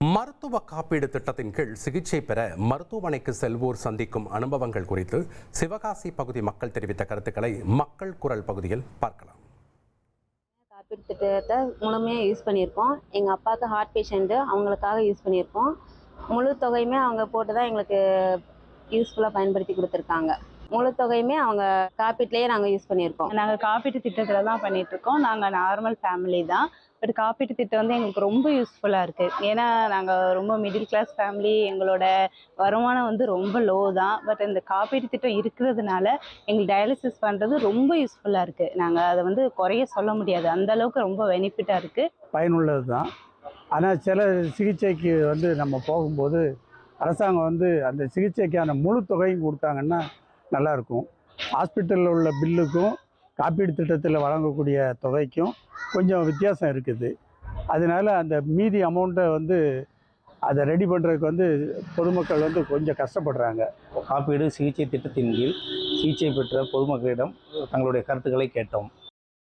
மருத்துவ காப்பீடு திட்டத்தின் கீழ் சிகிச்சை பெற மருத்துவமனைக்கு செல்வோர் சந்திக்கும் அனுபவங்கள் குறித்து சிவகாசி பகுதி மக்கள் தெரிவித்த கருத்துக்களை மக்கள் குரல் பகுதியில் பார்க்கலாம். காப்பீடு திட்டத்தை முழுமையாக யூஸ் பண்ணியிருக்கோம். எங்கள் அப்பாவுக்கு ஹார்ட் பேஷண்ட்டு, அவங்களுக்காக யூஸ் பண்ணியிருக்கோம். முழு தொகையுமே அவங்க போட்டு தான் எங்களுக்கு யூஸ்ஃபுல்லாக பயன்படுத்தி கொடுத்துருக்காங்க. முழு தொகையுமே அவங்க காப்பீட்லேயே நாங்கள் யூஸ் பண்ணியிருக்கோம். நாங்கள் காப்பீட்டு திட்டத்தில் தான் பண்ணிகிட்ருக்கோம். நாங்கள் நார்மல் ஃபேமிலி தான். பட் காப்பீட்டு திட்டம் வந்து எங்களுக்கு ரொம்ப யூஸ்ஃபுல்லாக இருக்குது. ஏன்னா நாங்கள் ரொம்ப மிடில் கிளாஸ் ஃபேமிலி, எங்களோட வருமானம் வந்து ரொம்ப லோ தான். பட் இந்த காப்பீட்டு திட்டம் இருக்கிறதுனால எங்களுக்கு டயாலிசிஸ் பண்ணுறது ரொம்ப யூஸ்ஃபுல்லாக இருக்குது. நாங்கள் அதை வந்து குறைய சொல்ல முடியாது, அந்தளவுக்கு ரொம்ப பெனிஃபிட்டாக இருக்குது. பயனுள்ளது தான். ஆனால் சில சிகிச்சைக்கு வந்து நம்ம போகும்போது அரசாங்கம் வந்து அந்த சிகிச்சைக்கான முழு தொகையும் கொடுத்தாங்கன்னா நல்லாயிருக்கும். ஹாஸ்பிட்டலில் உள்ள பில்லுக்கும் காப்பீடு திட்டத்தில் வழங்கக்கூடிய தொகைக்கும் கொஞ்சம் வித்தியாசம் இருக்குது. அதனால் அந்த மீதி அமௌண்ட்டை வந்து அதை ரெடி பண்ணுறதுக்கு வந்து பொதுமக்கள் வந்து கொஞ்சம் கஷ்டப்படுறாங்க. காப்பீடு சிகிச்சை திட்டத்தின் கீழ் சிகிச்சை பெற்ற பொதுமக்களிடம் தங்களுடைய கருத்துக்களை கேட்டோம்.